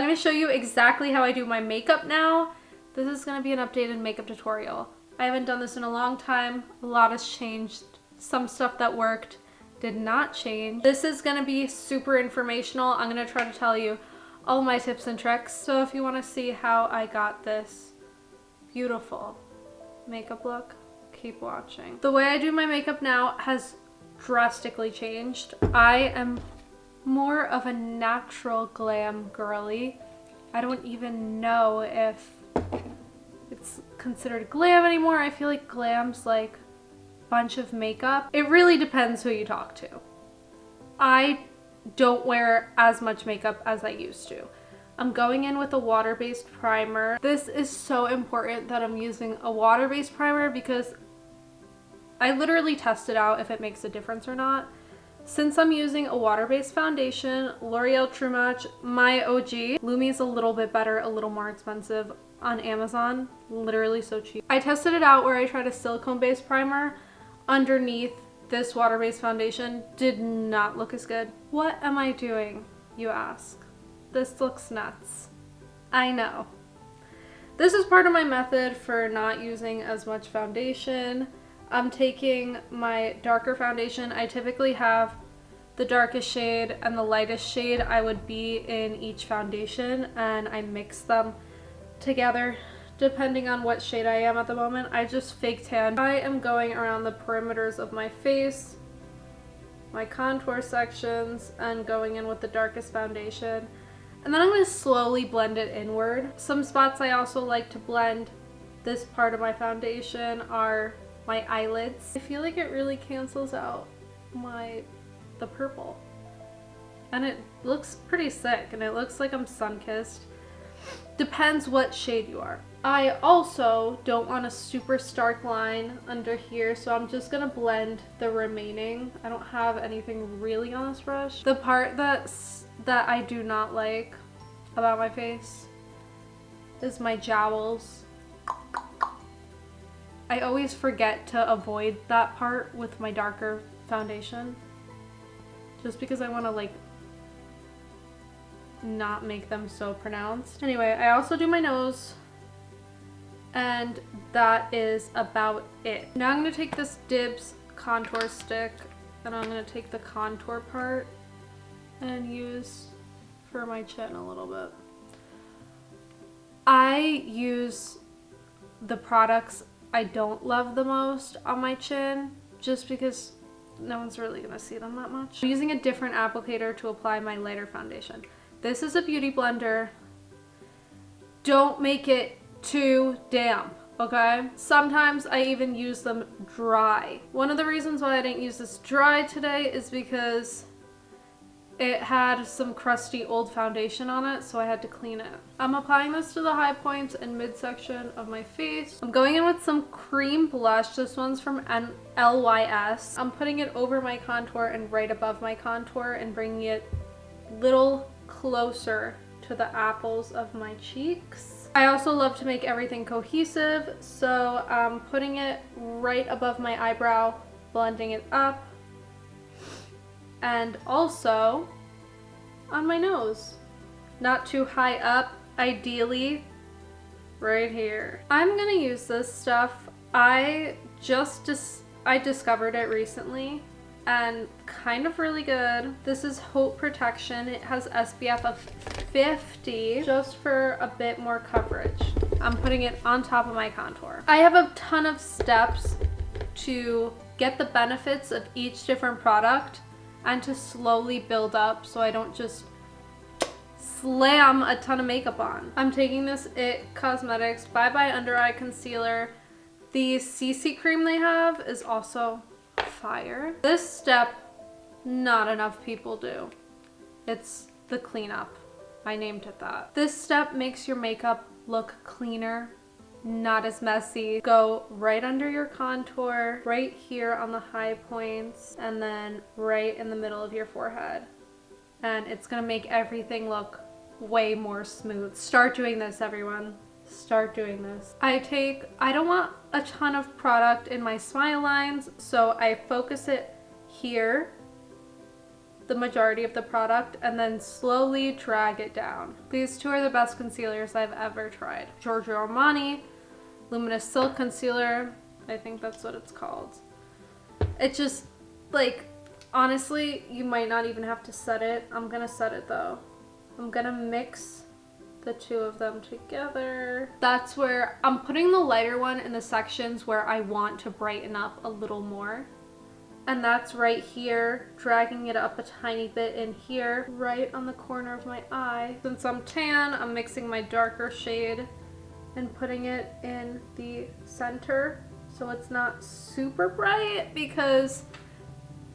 going to show you exactly how I do my makeup now. This is going to be an updated makeup tutorial. I haven't done this in a long time. A lot has changed. Some stuff that worked did not change. This is going to be super informational. I'm going to try to tell you all my tips and tricks. So if you want to see how I got this beautiful makeup look, keep watching. The way I do my makeup now has drastically changed. I am more of a natural glam girly. I don't even know if it's considered glam anymore. I feel like glam's like a bunch of makeup. It really depends who you talk to. I don't wear as much makeup as I used to. I'm going in with a water-based primer. This is so important that I'm using a water-based primer because I literally tested out if it makes a difference or not. Since I'm using a water-based foundation, L'Oreal True Match, my OG. Lumi's a little bit better, a little more expensive on Amazon. Literally so cheap. I tested it out where I tried a silicone-based primer underneath this water-based foundation. Did not look as good. What am I doing, you ask? This looks nuts. I know. This is part of my method for not using as much foundation. I'm taking my darker foundation. I typically have the darkest shade and the lightest shade I would be in each foundation, and I mix them together depending on what shade I am at the moment. I just fake tan. I am going around the perimeters of my face, my contour sections, and going in with the darkest foundation. And then I'm going to slowly blend it inward. Some spots I also like to blend this part of my foundation are my eyelids. I feel like it really cancels out the purple. And it looks pretty sick, and it looks like I'm sun-kissed. Depends what shade you are. I also don't want a super stark line under here, so I'm just gonna blend the remaining. I don't have anything really on this brush. The part that I do not like about my face is my jowls. I always forget to avoid that part with my darker foundation just because I want to like not make them so pronounced. Anyway, I also do my nose, and that is about it. Now I'm going to take this Dibs contour stick and I'm going to take the contour part and use for my chin a little bit. I use the products I don't love the most on my chin just because no one's really gonna see them that much. I'm using a different applicator to apply my lighter foundation. This is a beauty blender. Don't make it too damp, okay? Sometimes I even use them dry. One of the reasons why I didn't use this dry today is because it had some crusty old foundation on it, so I had to clean it. I'm applying this to the high points and midsection of my face. I'm going in with some cream blush. This one's from LYS. I'm putting it over my contour and right above my contour and bringing it a little closer to the apples of my cheeks. I also love to make everything cohesive, so I'm putting it right above my eyebrow, blending it up, and also on my nose. Not too high up, ideally right here. I'm gonna use this stuff. I discovered it recently and kind of really good. This is Hope Protection. It has SPF of 50 just for a bit more coverage. I'm putting it on top of my contour. I have a ton of steps to get the benefits of each different product and to slowly build up so I don't just slam a ton of makeup on. I'm taking this IT Cosmetics Bye Bye Under Eye Concealer. The CC cream they have is also fire. This step, not enough people do. It's the cleanup. I named it that. This step makes your makeup look cleaner, not as messy. Go right under your contour, right here on the high points, and then right in the middle of your forehead. And it's gonna make everything look way more smooth. Start doing this, everyone. Start doing this. I don't want a ton of product in my smile lines, so I focus it here the majority of the product and then slowly drag it down. These two are the best concealers I've ever tried. Giorgio Armani Luminous Silk Concealer. I think that's what it's called. It just, like, honestly, you might not even have to set it. I'm gonna set it though. I'm gonna mix the two of them together. That's where I'm putting the lighter one in the sections where I want to brighten up a little more. And that's right here, dragging it up a tiny bit in here, right on the corner of my eye. Since I'm tan, I'm mixing my darker shade and putting it in the center so it's not super bright, because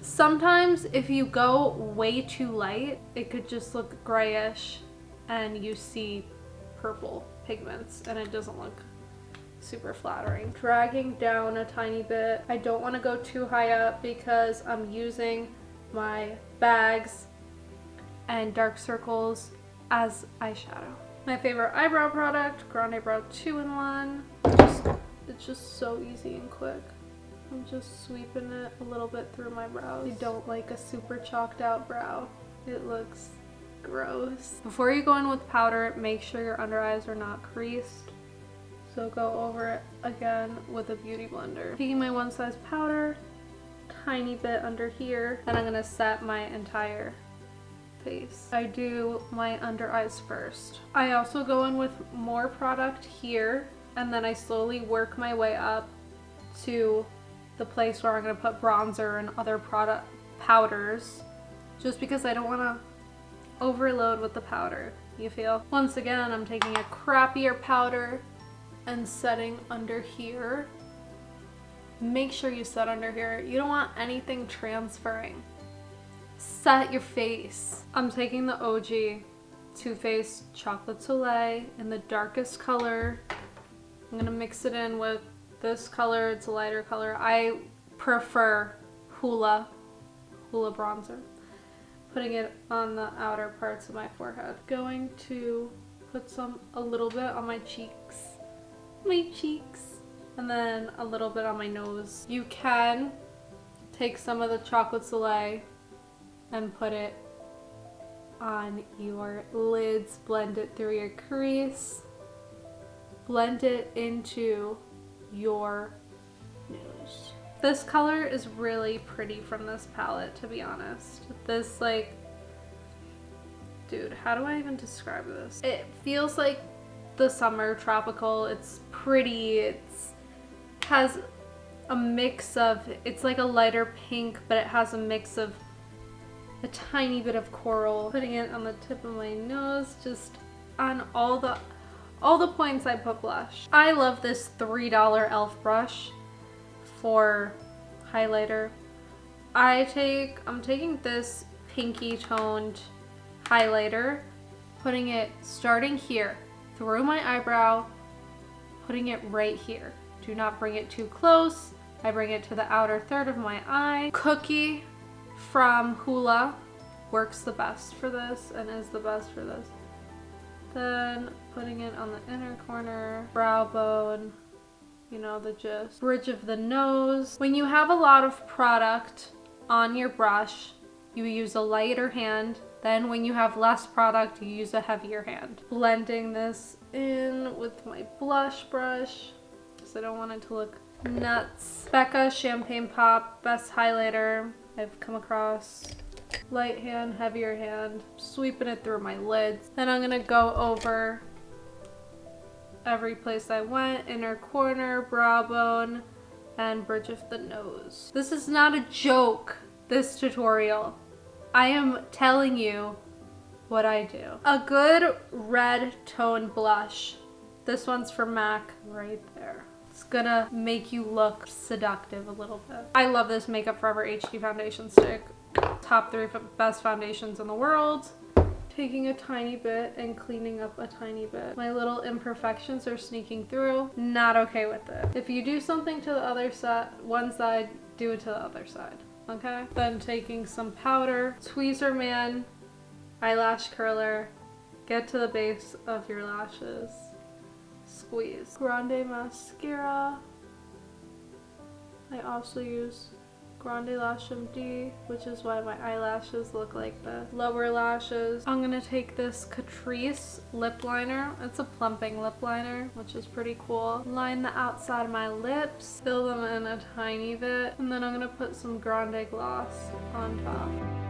sometimes if you go way too light, it could just look grayish and you see purple pigments and it doesn't look super flattering. Dragging down a tiny bit. I don't want to go too high up because I'm using my bags and dark circles as eyeshadow. My favorite eyebrow product, Grande Brow 2-in-1. It's just so easy and quick. I'm just sweeping it a little bit through my brows. I don't like a super chalked out brow. It looks gross. Before you go in with powder, make sure your under eyes are not creased. So go over it again with a beauty blender. Taking my one size powder, tiny bit under here, and I'm gonna set my entire face. I do my under eyes first. I also go in with more product here, and then I slowly work my way up to the place where I'm gonna put bronzer and other product powders, just because I don't wanna overload with the powder, you feel? Once again, I'm taking a crappier powder and setting under here. Make sure you set under here. You don't want anything transferring. Set your face. I'm taking the OG Too Faced Chocolate Soleil in the darkest color. I'm gonna mix it in with this color. It's a lighter color. I prefer Hoola bronzer. Putting it on the outer parts of my forehead. Going to put a little bit on my cheeks. And then a little bit on my nose. You can take some of the Chocolate Soleil and put it on your lids, blend it through your crease, blend it into your nose. This color is really pretty from this palette, to be honest. This, like, dude, how do I even describe this? It feels like the summer tropical. It's pretty. It's has a mix of, it's like a lighter pink, but it has a mix of a tiny bit of coral. Putting it on the tip of my nose, just on all the points I put blush. I love this $3 e.l.f. brush for highlighter. I'm taking this pinky toned highlighter, putting it starting here through my eyebrow, putting it right here. Do not bring it too close. I bring it to the outer third of my eye. Cookie from Hoola works the best for this and is the best for this. Then putting it on the inner corner, brow bone, you know the gist. Bridge of the nose. When you have a lot of product on your brush, you use a lighter hand. Then when you have less product, you use a heavier hand. Blending this in with my blush brush, because I don't want it to look nuts. Becca Champagne Pop, best highlighter I've come across. Light hand, heavier hand, sweeping it through my lids. Then I'm gonna go over every place I went, inner corner, brow bone, and bridge of the nose. This is not a joke, this tutorial. I am telling you what I do. A good red tone blush. This one's from MAC, right there. It's gonna make you look seductive a little bit. I love this Makeup Forever HD foundation stick. Top 3 best foundations in the world. Taking a tiny bit and cleaning up a tiny bit. My little imperfections are sneaking through. Not okay with it. If you do something to the other side, one side, do it to the other side. Okay? Then taking some powder, Tweezerman eyelash curler, get to the base of your lashes, squeeze. Grande mascara. I also use Grande Lash MD, which is why my eyelashes look like this. Lower lashes. I'm gonna take this Catrice lip liner. It's a plumping lip liner, which is pretty cool. Line the outside of my lips, fill them in a tiny bit, and then I'm gonna put some Grande gloss on top.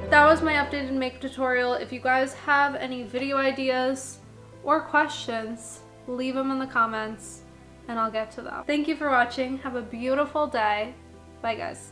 That was my updated makeup tutorial. If you guys have any video ideas or questions, leave them in the comments and I'll get to them. Thank you for watching. Have a beautiful day. Bye guys.